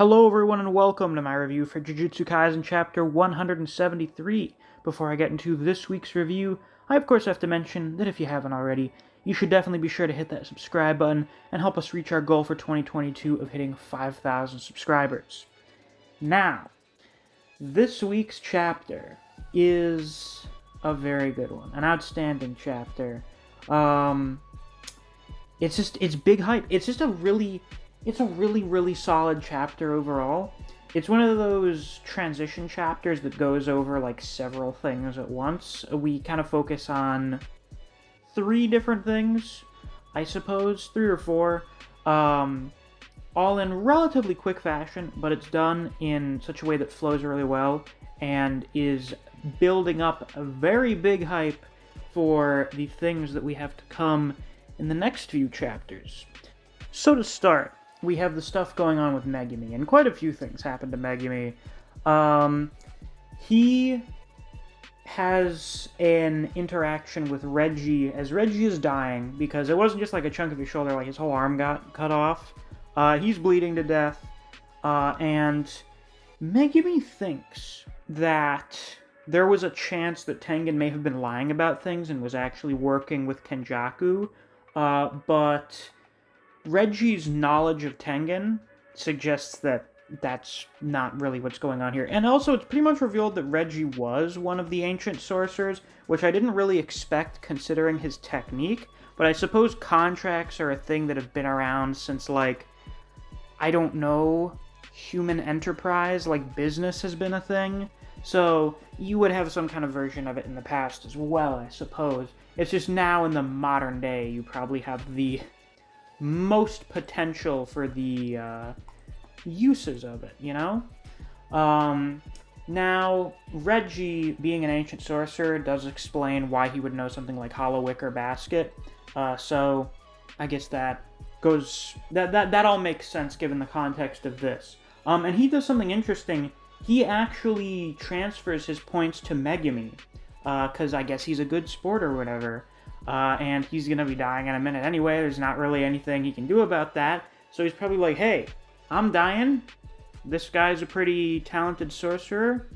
Hello everyone and welcome to my review for Jujutsu Kaisen Chapter 173. Before I get into this week's review, I of course have to mention that if you haven't already, you should definitely be sure to hit that subscribe button and help us reach our goal for 2022 of hitting 5,000 subscribers. Now, this week's chapter is a very good one, an outstanding chapter. It's big hype. It's a really solid chapter overall. It's one of those transition chapters that goes over like several things at once. We kind of focus on three different things, I suppose, three or four, all in relatively quick fashion, but it's done in such a way that flows really well and is building up a very big hype for the things that we have to come in the next few chapters. So to start, we have the stuff going on with Megumi, and quite a few things happen to Megumi. He has an interaction with Reggie as Reggie is dying, because it wasn't just like a chunk of his shoulder, like his whole arm got cut off. He's bleeding to death, and Megumi thinks that there was a chance that Tengen may have been lying about things and was actually working with Kenjaku, but Reggie's knowledge of Tengen suggests that that's not really what's going on here. And also, it's pretty much revealed that Reggie was one of the ancient sorcerers, which I didn't really expect considering his technique, but I suppose contracts are a thing that have been around since, like, I don't know, human enterprise, like business has been a thing. So you would have some kind of version of it in the past as well, I suppose. It's just now in the modern day, you probably have the most potential for the uses of it, you know? Now, Reggie, being an ancient sorcerer, does explain why he would know something like Hollow Wicker Basket, so I guess that goes... That all makes sense given the context of this. And he does something interesting. He actually transfers his points to Megumi, because I guess he's a good sport or whatever. And he's gonna be dying in a minute anyway. There's not really anything he can do about that. So he's probably like, hey, I'm dying. This guy's a pretty talented sorcerer.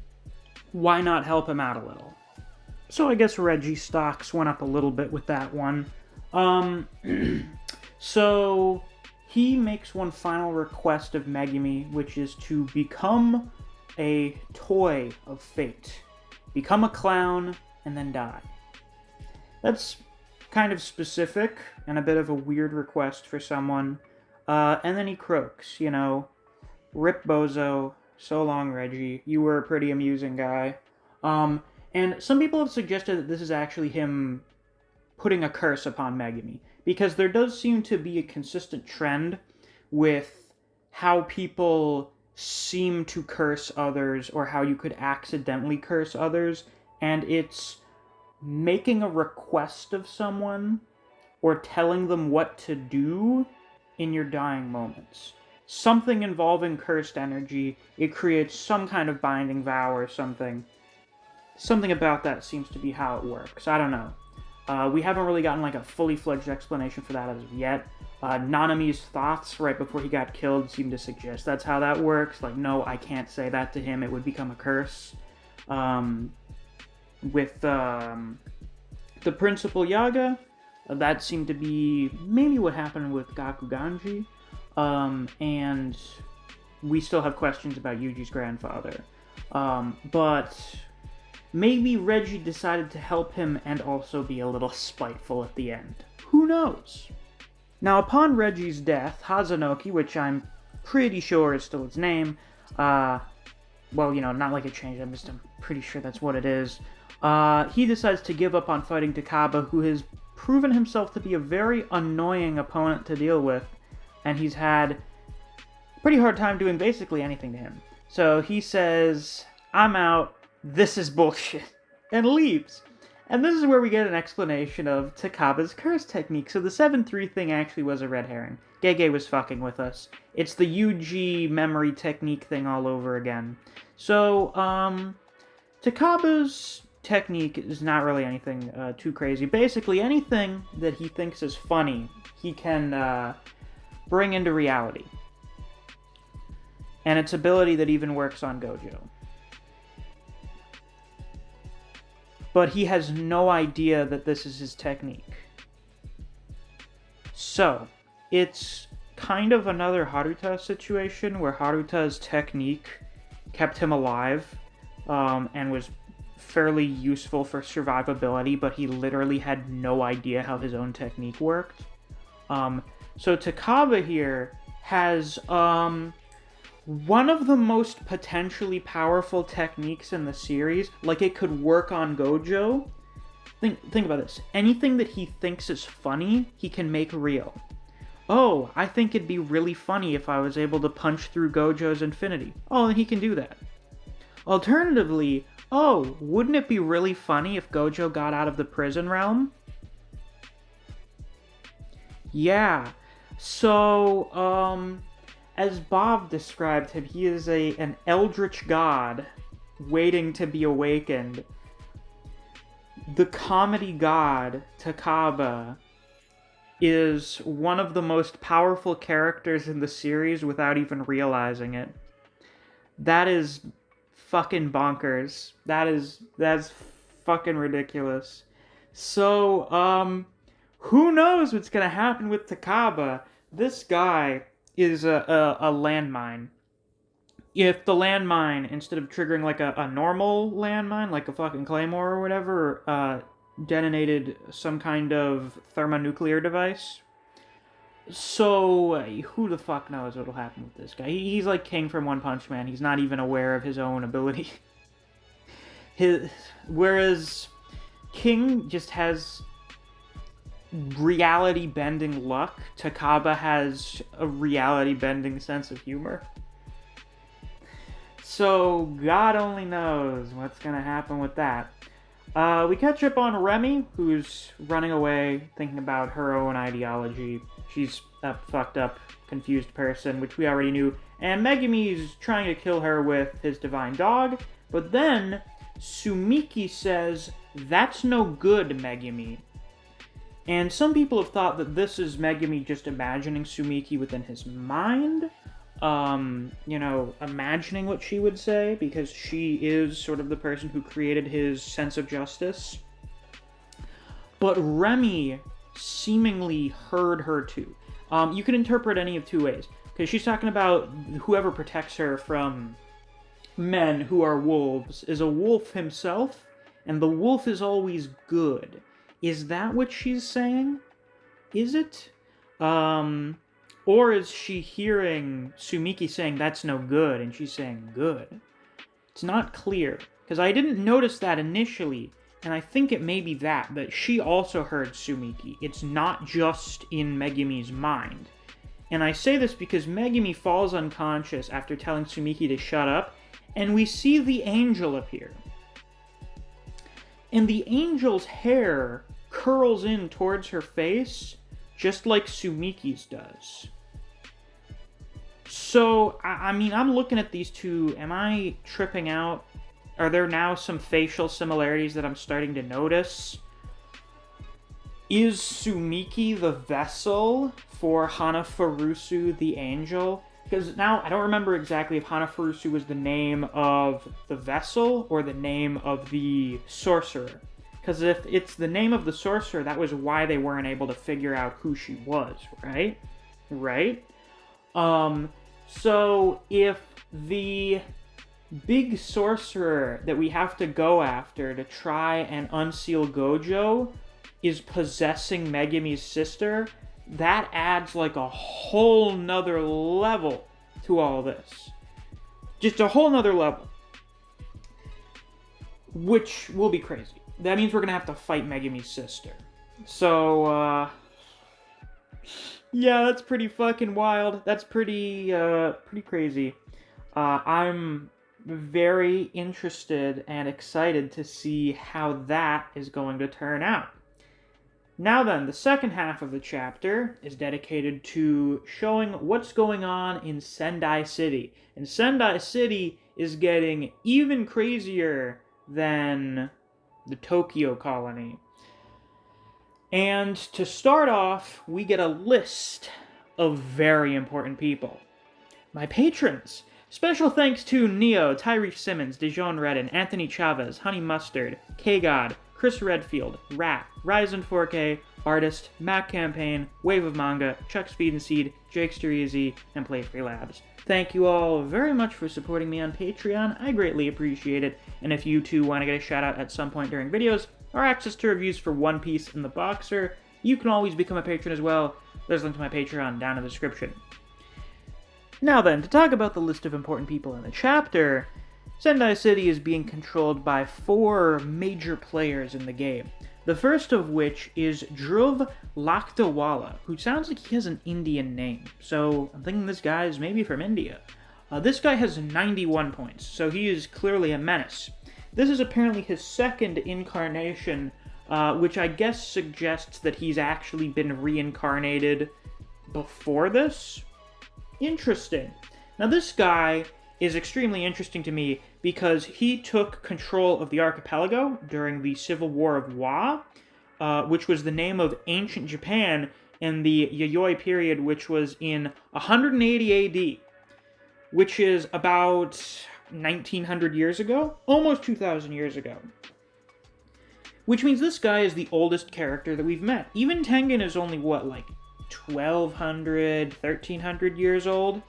Why not help him out a little? So I guess Reggie's stocks went up a little bit with that one. So he makes one final request of Megumi, which is to become a toy of fate. Become a clown and then die. That's kind of specific and a bit of a weird request for someone. And then he croaks, you know, rip Bozo, so long Reggie, you were a pretty amusing guy. And some people have suggested that this is actually him putting a curse upon Megumi, because there does seem to be a consistent trend with how people seem to curse others, or how you could accidentally curse others, and it's making a request of someone or telling them what to do in your dying moments. Something involving cursed energy, it creates some kind of binding vow or something. Something about that seems to be how it works. I don't know. We haven't really gotten like a fully fledged explanation for that as of yet. Nanami's thoughts right before he got killed seem to suggest that's how that works. Like, no, I can't say that to him, it would become a curse. With the Principal Yaga, that seemed to be maybe what happened with Gakuganji, and we still have questions about Yuji's grandfather. But maybe Reggie decided to help him and also be a little spiteful at the end. Who knows? Now, upon Reggie's death, Hazanoki, which I'm pretty sure is still his name, well, you know, not like it changed, I'm pretty sure that's what it is. He decides to give up on fighting Takaba, who has proven himself to be a very annoying opponent to deal with, and he's had a pretty hard time doing basically anything to him. So he says, I'm out, this is bullshit, and leaves. And this is where we get an explanation of Takaba's curse technique. So the 7-3 thing actually was a red herring. Gege was fucking with us. It's the UG memory technique thing all over again. So, Takaba's technique is not really anything too crazy. Basically, anything that he thinks is funny, he can bring into reality. And it's ability that even works on Gojo. But he has no idea that this is his technique. So, it's kind of another Haruta situation where Haruta's technique kept him alive and was fairly useful for survivability, but he literally had no idea how his own technique worked. So Takaba here has one of the most potentially powerful techniques in the series. Like, it could work on Gojo. Think about this. Anything that he thinks is funny, he can make real. Oh, I think it'd be really funny if I was able to punch through Gojo's infinity. Oh, and he can do that. Alternatively, oh, wouldn't it be really funny if Gojo got out of the prison realm? Yeah. So, as Bob described him, he is an eldritch god waiting to be awakened. The comedy god, Takaba, is one of the most powerful characters in the series without even realizing it. That is fucking bonkers. That's fucking ridiculous. So, who knows what's gonna happen with Takaba? This guy is a landmine. If the landmine, instead of triggering like a normal landmine, like a fucking claymore or whatever, detonated some kind of thermonuclear device. So, who the fuck knows what'll happen with this guy? He's like King from One Punch Man. He's not even aware of his own ability. Whereas King just has reality-bending luck, Takaba has a reality-bending sense of humor. So, God only knows what's gonna happen with that. We catch up on Remy, who's running away, thinking about her own ideology. She's a fucked up, confused person, which we already knew. And Megumi's trying to kill her with his divine dog. But then, Sumiki says, "That's no good, Megumi." And some people have thought that this is Megumi just imagining Sumiki within his mind. Imagining what she would say, because she is sort of the person who created his sense of justice. But Remy seemingly heard her too. You can interpret any of two ways, because she's talking about whoever protects her from men who are wolves is a wolf himself, and the wolf is always good. Is that what she's saying? Is it? Or is she hearing Sumiki saying that's no good, and she's saying good? It's not clear, because I didn't notice that initially, and I think it may be that, but she also heard Sumiki. It's not just in Megumi's mind. And I say this because Megumi falls unconscious after telling Sumiki to shut up, and we see the angel appear. And the angel's hair curls in towards her face, just like Sumiki's does. So, I'm looking at these two. Am I tripping out? Are there now some facial similarities that I'm starting to notice? Is Sumiki the vessel for Hanafurusu the angel? Because now, I don't remember exactly if Hanafurusu was the name of the vessel or the name of the sorcerer. Because if it's the name of the sorcerer, that was why they weren't able to figure out who she was, right? Right? So if the big sorcerer that we have to go after to try and unseal Gojo is possessing Megumi's sister, that adds like a whole nother level to all this. Just a whole nother level. Which will be crazy. That means we're gonna have to fight Megumi's sister. So, yeah, that's pretty fucking wild. That's pretty crazy. I'm very interested and excited to see how that is going to turn out. Now then, the second half of the chapter is dedicated to showing what's going on in Sendai City. And Sendai City is getting even crazier than the Tokyo colony. And to start off, we get a list of very important people. My patrons. Special thanks to Neo, Tyrese Simmons, Dijon Redden, Anthony Chavez, Honey Mustard, K-God, Chris Redfield, Rat, Ryzen 4K, Artist, Mac Campaign, Wave of Manga, Chuck Speed and Seed, Jake Sterizi, and Play Free Labs. Thank you all very much for supporting me on Patreon. I greatly appreciate it. And if you too want to get a shout out at some point during videos, or access to reviews for One Piece and The Boxer, you can always become a patron as well. There's a link to my Patreon down in the description. Now then, to talk about the list of important people in the chapter, Sendai City is being controlled by 4 major players in the game. The first of which is Dhruv Lakdawala, who sounds like he has an Indian name, so I'm thinking this guy is maybe from India. This guy has 91 points, so he is clearly a menace. This is apparently his second incarnation, which I guess suggests that he's actually been reincarnated before this? Interesting. Now this guy is extremely interesting to me because he took control of the archipelago during the Civil War of Wa, which was the name of ancient Japan in the Yayoi period, which was in 180 AD, which is about 1900 years ago, almost 2,000 years ago. Which means this guy is the oldest character that we've met. Even Tengen is only, what, like 1,200, 1,300 years old?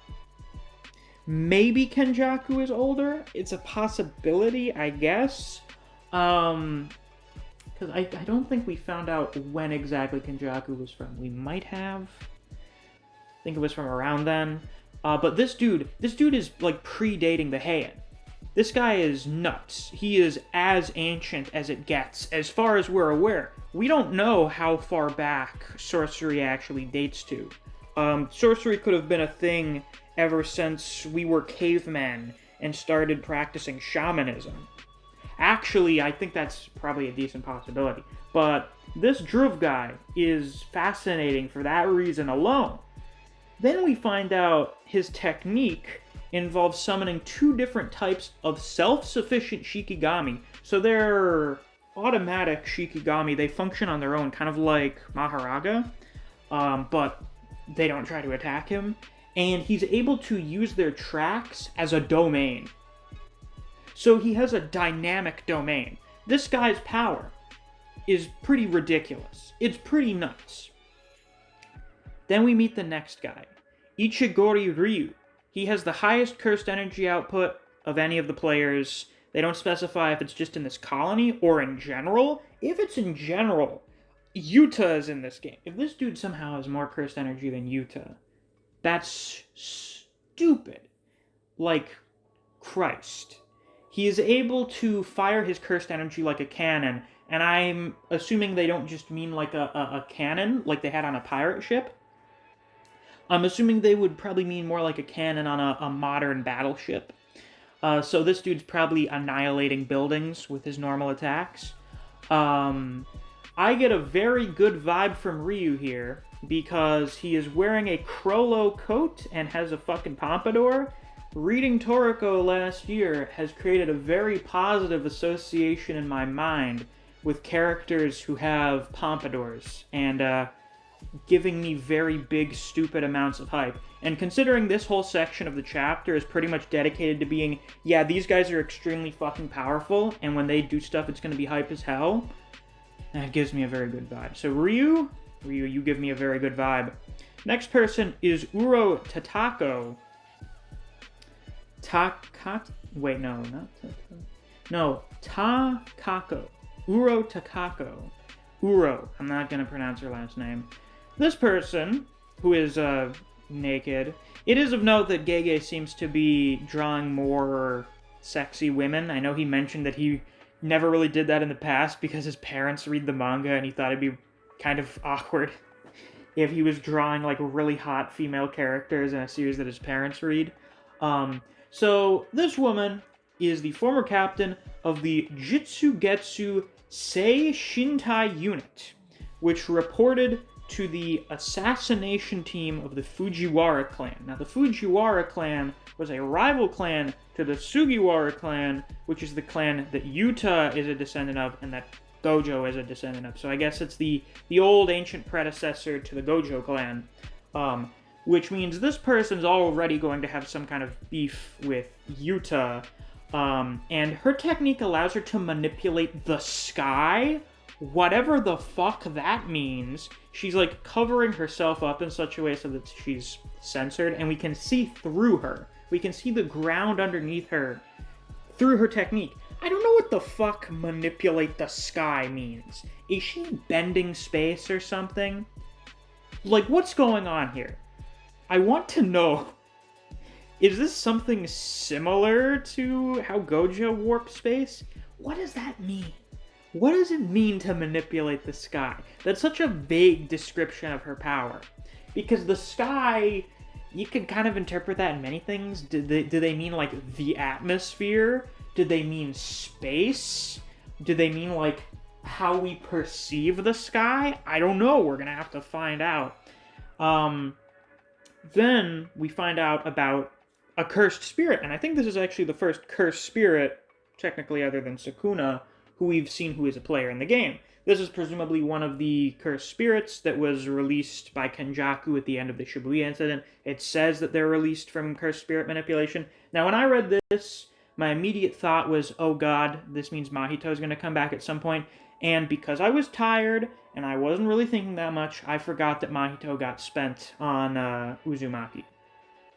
Maybe Kenjaku is older? It's a possibility, I guess. Because I don't think we found out when exactly Kenjaku was from. We might have. I think it was from around then. But this dude is, like, predating the Heian. This guy is nuts. He is as ancient as it gets, as far as we're aware. We don't know how far back sorcery actually dates to. Sorcery could have been a thing ever since we were cavemen and started practicing shamanism. Actually, I think that's probably a decent possibility. But this Dhruv guy is fascinating for that reason alone. Then we find out his technique involves summoning 2 different types of self-sufficient Shikigami. So they're automatic Shikigami. They function on their own, kind of like Maharaga, but they don't try to attack him. And he's able to use their tracks as a domain. So he has a dynamic domain. This guy's power is pretty ridiculous. It's pretty nuts. Then we meet the next guy, Ichigori Ryu. He has the highest cursed energy output of any of the players. They don't specify if it's just in this colony or in general. If it's in general, Yuta is in this game. If this dude somehow has more cursed energy than Yuta, that's stupid. Like Christ. He is able to fire his cursed energy like a cannon, and I'm assuming they don't just mean like a cannon like they had on a pirate ship. I'm assuming they would probably mean more like a cannon on a modern battleship. So this dude's probably annihilating buildings with his normal attacks. I get a very good vibe from Ryu here, because he is wearing a Crollo coat and has a fucking pompadour. Reading Toriko last year has created a very positive association in my mind with characters who have pompadours, and giving me very big, stupid amounts of hype. And considering this whole section of the chapter is pretty much dedicated to being, yeah, these guys are extremely fucking powerful, and when they do stuff, it's gonna be hype as hell, that gives me a very good vibe. So Ryu, you give me a very good vibe. Next person is Uro Tatako. Takako. Uro Tatako. Uro. I'm not gonna pronounce her last name. This person, who is naked, it is of note that Gege seems to be drawing more sexy women. I know he mentioned that he never really did that in the past because his parents read the manga and he thought it'd be kind of awkward if he was drawing like really hot female characters in a series that his parents read. So this woman is the former captain of the Jitsugetsu Sei Shintai unit, which reported to the assassination team of the Fujiwara clan. Now, the Fujiwara clan was a rival clan to the Sugiwara clan, which is the clan that Yuta is a descendant of and that Gojo is a descendant of. So I guess it's the old ancient predecessor to the Gojo clan. which means this person's already going to have some kind of beef with Yuta, and her technique allows her to manipulate the sky, whatever the fuck that means. She's like covering herself up in such a way so that she's censored, and we can see through her. We can see the ground underneath her through her technique. I don't know what the fuck manipulate the sky means. Is she bending space or something? Like, what's going on here? I want to know. Is this something similar to how Gojo warped space? What does that mean? What does it mean to manipulate the sky? That's such a vague description of her power. Because the sky, you can kind of interpret that in many things. Do they mean, like, the atmosphere? Do they mean space? Do they mean, like, how we perceive the sky? I don't know. We're gonna have to find out. Then we find out about a cursed spirit, and I think this is actually the first cursed spirit, technically other than Sukuna, who we've seen who is a player in the game. This is presumably one of the cursed spirits that was released by Kenjaku at the end of the Shibuya incident. It says that they're released from cursed spirit manipulation. Now, when I read this, my immediate thought was, oh god, this means Mahito is going to come back at some point. And because I was tired, and I wasn't really thinking that much, I forgot that Mahito got spent on Uzumaki.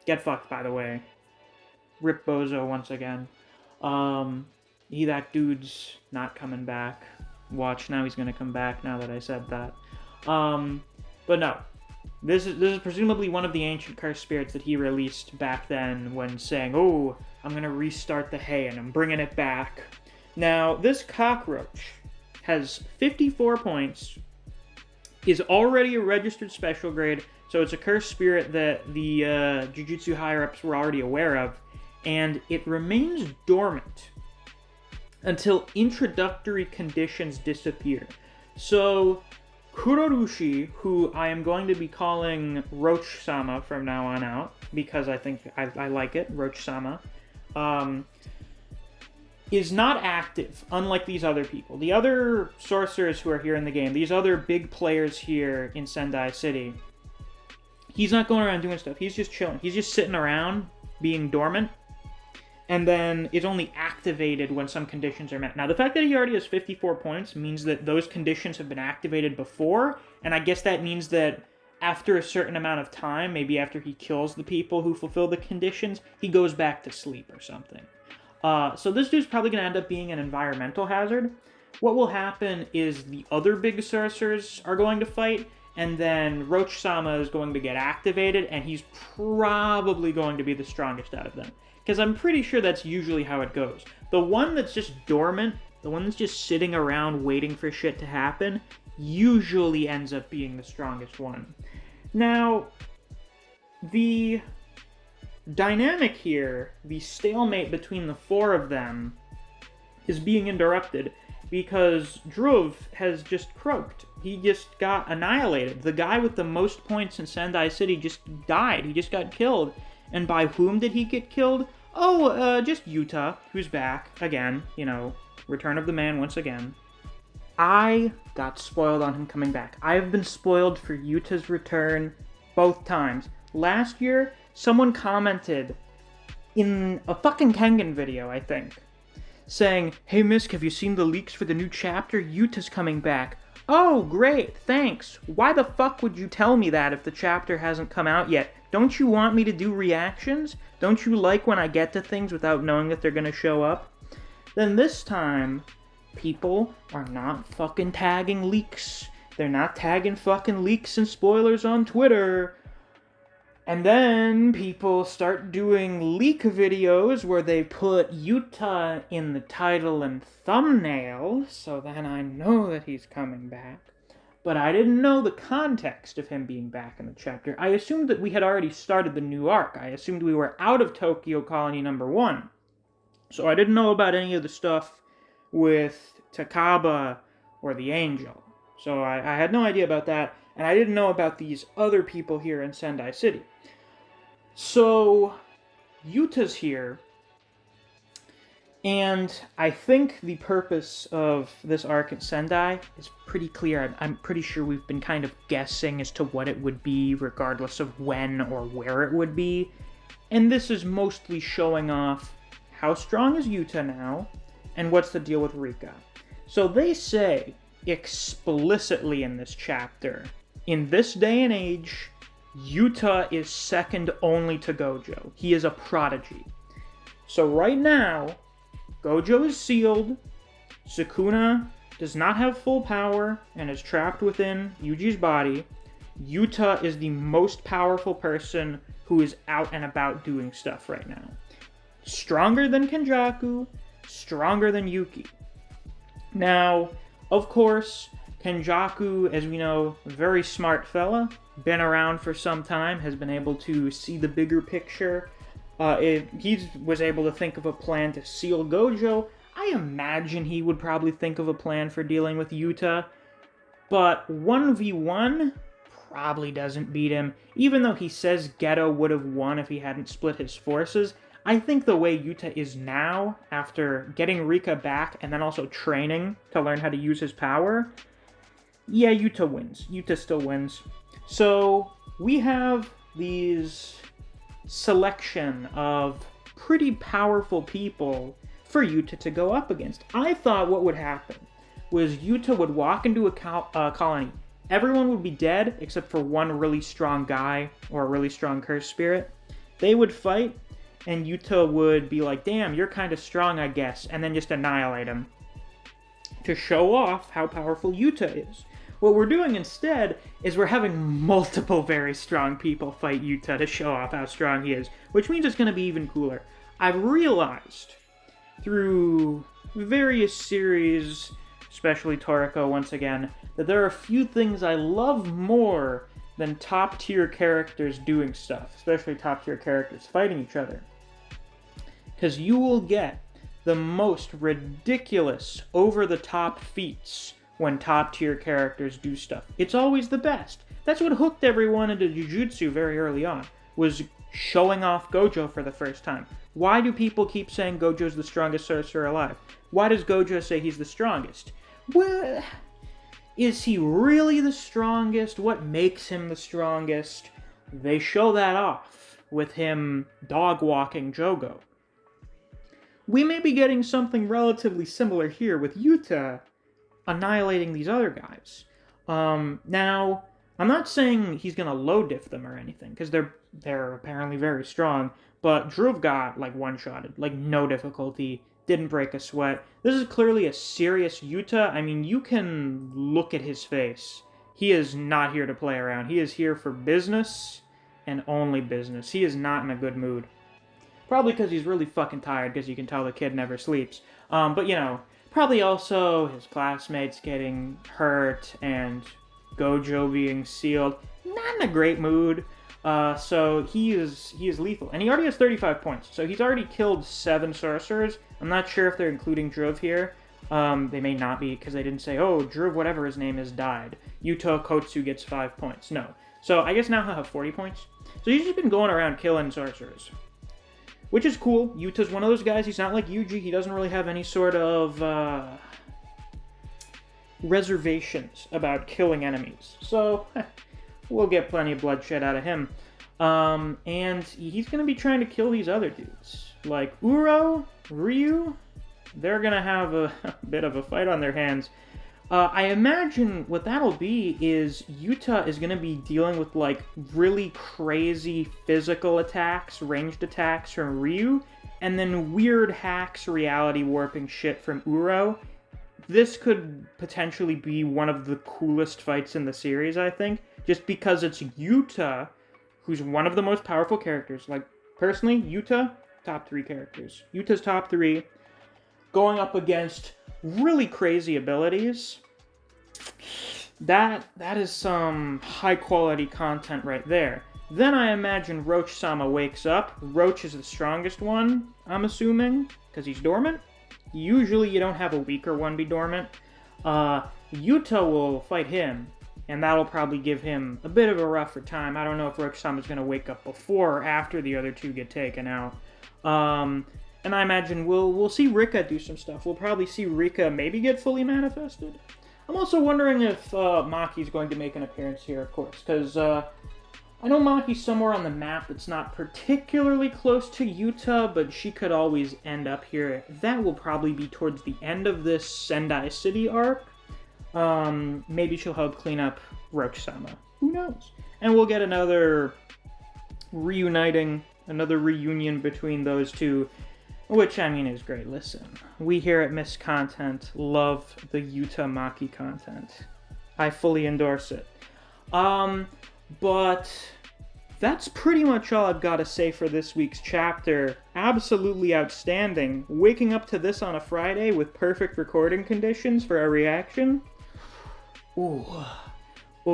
Get fucked, by the way. Rip Bozo once again. That dude's not coming back. Watch, now he's gonna come back now that I said that. But no. This is presumably one of the ancient cursed spirits that he released back then when saying, oh, I'm gonna restart the Heian, I'm bringing it back. Now, this cockroach has 54 points, is already a registered special grade, so it's a cursed spirit that the Jujutsu higher-ups were already aware of, and it remains dormant until introductory conditions disappear. So, Kurorushi, who I am going to be calling Roach-sama from now on out, because I think I like it, Roach-sama, is not active, unlike these other people. The other sorcerers who are here in the game, these other big players here in Sendai City, he's not going around doing stuff. He's just chilling. He's just sitting around, being dormant, and then is only activated when some conditions are met. Now, the fact that he already has 54 points means that those conditions have been activated before, and I guess that means that after a certain amount of time, maybe after he kills the people who fulfill the conditions, he goes back to sleep or something. So this dude's probably going to end up being an environmental hazard. What will happen is the other big sorcerers are going to fight, and then Roach-sama is going to get activated, and he's probably going to be the strongest out of them. Because I'm pretty sure that's usually how it goes. The one that's just dormant, the one that's just sitting around waiting for shit to happen, usually ends up being the strongest one. Now, the dynamic here, the stalemate between the four of them, is being interrupted because Druv has just croaked. He just got annihilated. The guy with the most points in Sendai City just died. He just got killed. And by whom did he get killed? Oh, just Yuta, who's back again. You know, Return of the Man once again. I got spoiled on him coming back. I have been spoiled for Yuta's return both times. Last year, someone commented in a fucking Kengan video, I think, saying, hey Misk, have you seen the leaks for the new chapter? Yuta's coming back. Oh, great, thanks. Why the fuck would you tell me that if the chapter hasn't come out yet? Don't you want me to do reactions? Don't you like when I get to things without knowing that they're gonna show up? Then this time, people are not fucking tagging leaks. They're not tagging fucking leaks and spoilers on Twitter. And then people start doing leak videos where they put Yuta in the title and thumbnail, so then I know that he's coming back. But I didn't know the context of him being back in the chapter. I assumed that we had already started the new arc. I assumed we were out of Tokyo Colony number 1. So I didn't know about any of the stuff with Takaba or the Angel. So I had no idea about that, and I didn't know about these other people here in Sendai City. So, Yuta's here, And I think the purpose of this arc at Sendai is pretty clear. I'm pretty sure we've been kind of guessing as to what it would be, regardless of when or where it would be. And this is mostly showing off how strong is Yuta now, and what's the deal with Rika. So they say explicitly in this chapter, in this day and age, Yuta is second only to Gojo. He is a prodigy. So right now, Gojo is sealed, Sukuna does not have full power and is trapped within Yuji's body. Yuta is the most powerful person who is out and about doing stuff right now. Stronger than Kenjaku, stronger than Yuki. Now, of course, Kenjaku, as we know, very smart fella, been around for some time, has been able to see the bigger picture. He was able to think of a plan to seal Gojo. I imagine he would probably think of a plan for dealing with Yuta, but 1v1 probably doesn't beat him. Even though he says Geto would have won if he hadn't split his forces, I think the way Yuta is now, after getting Rika back and then also training to learn how to use his power, yeah, Yuta wins. Yuta still wins. So we have these selection of pretty powerful people for Yuta to go up against. I thought what would happen was Yuta would walk into a colony. Everyone would be dead except for one really strong guy or a really strong curse spirit. They would fight, and Yuta would be like, damn, you're kind of strong, I guess, and then just annihilate him to show off how powerful Yuta is. What we're doing instead is we're having multiple very strong people fight Yuta to show off how strong he is, which means it's going to be even cooler. I've realized through various series, especially Toriko once again, that there are a few things I love more than top-tier characters doing stuff, especially top-tier characters fighting each other. Because you will get the most ridiculous, over-the-top feats when top-tier characters do stuff. It's always the best. That's what hooked everyone into Jujutsu very early on, was showing off Gojo for the first time. Why do people keep saying Gojo's the strongest sorcerer alive? Why does Gojo say he's the strongest? Well, is he really the strongest? What makes him the strongest? They show that off with him dog-walking Jogo. We may be getting something relatively similar here with Yuta annihilating these other guys. Now, I'm not saying he's gonna low diff them or anything, because they're apparently very strong, but Dhruv got, like, one-shotted, like, no difficulty, didn't break a sweat. This is clearly a serious Yuta. I mean, you can look at his face. He is not here to play around. He is here for business, and only business. He is not in a good mood. Probably because he's really fucking tired, because you can tell the kid never sleeps. But, you know, probably also his classmates getting hurt and Gojo being sealed. Not in a great mood. So he is lethal. And he already has 35 points. So he's already killed 7 sorcerers. I'm not sure if they're including Dhruv here. They may not be, because they didn't say, oh, Dhruv, whatever his name is, died. Yuta Kotsu gets 5 points. No. So I guess now he'll have 40 points. So he's just been going around killing sorcerers. Which is cool. Yuta's one of those guys. He's not like Yuji. He doesn't really have any sort of reservations about killing enemies. So we'll get plenty of bloodshed out of him. And he's going to be trying to kill these other dudes. Like Uro, Ryu, they're going to have a bit of a fight on their hands. I imagine what that'll be is Yuta is going to be dealing with, like, really crazy physical attacks, ranged attacks from Ryu, and then weird hacks, reality warping shit from Uro. This could potentially be one of the coolest fights in the series, I think, just because it's Yuta, who's one of the most powerful characters. Like, personally, Yuta, top 3 characters. Yuta's top 3, going up against really crazy abilities. That is some high quality content right there. Then I imagine Roach-sama wakes up. Roach is the strongest one, I'm assuming, because he's dormant. Usually you don't have a weaker one be dormant. Yuta will fight him, and that'll probably give him a bit of a rougher time. I don't know if Roach-sama's going to wake up before or after the other two get taken out. And I imagine we'll see Rika do some stuff. We'll probably see Rika maybe get fully manifested. I'm also wondering if Maki's going to make an appearance here, of course, because I know Maki's somewhere on the map that's not particularly close to Yuta, but she could always end up here. That will probably be towards the end of this Sendai City arc. Maybe she'll help clean up Rokusama. Who knows? And we'll get another reunion between those two, which, I mean, is great. Listen, we here at Miss Content love the Yuta Maki content. I fully endorse it. But that's pretty much all I've got to say for this week's chapter. Absolutely outstanding. Waking up to this on a Friday with perfect recording conditions for our reaction. Ooh,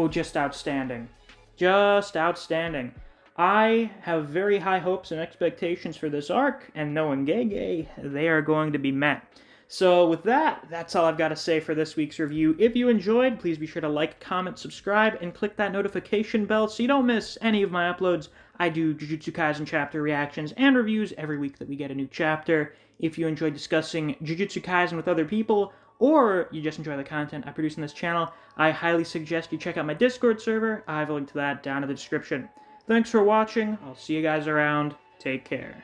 just outstanding. Just outstanding. I have very high hopes and expectations for this arc, and knowing Gege, they are going to be met. So with that, that's all I've got to say for this week's review. If you enjoyed, please be sure to like, comment, subscribe, and click that notification bell so you don't miss any of my uploads. I do Jujutsu Kaisen chapter reactions and reviews every week that we get a new chapter. If you enjoy discussing Jujutsu Kaisen with other people, or you just enjoy the content I produce on this channel, I highly suggest you check out my Discord server. I have a link to that down in the description. Thanks for watching. I'll see you guys around. Take care.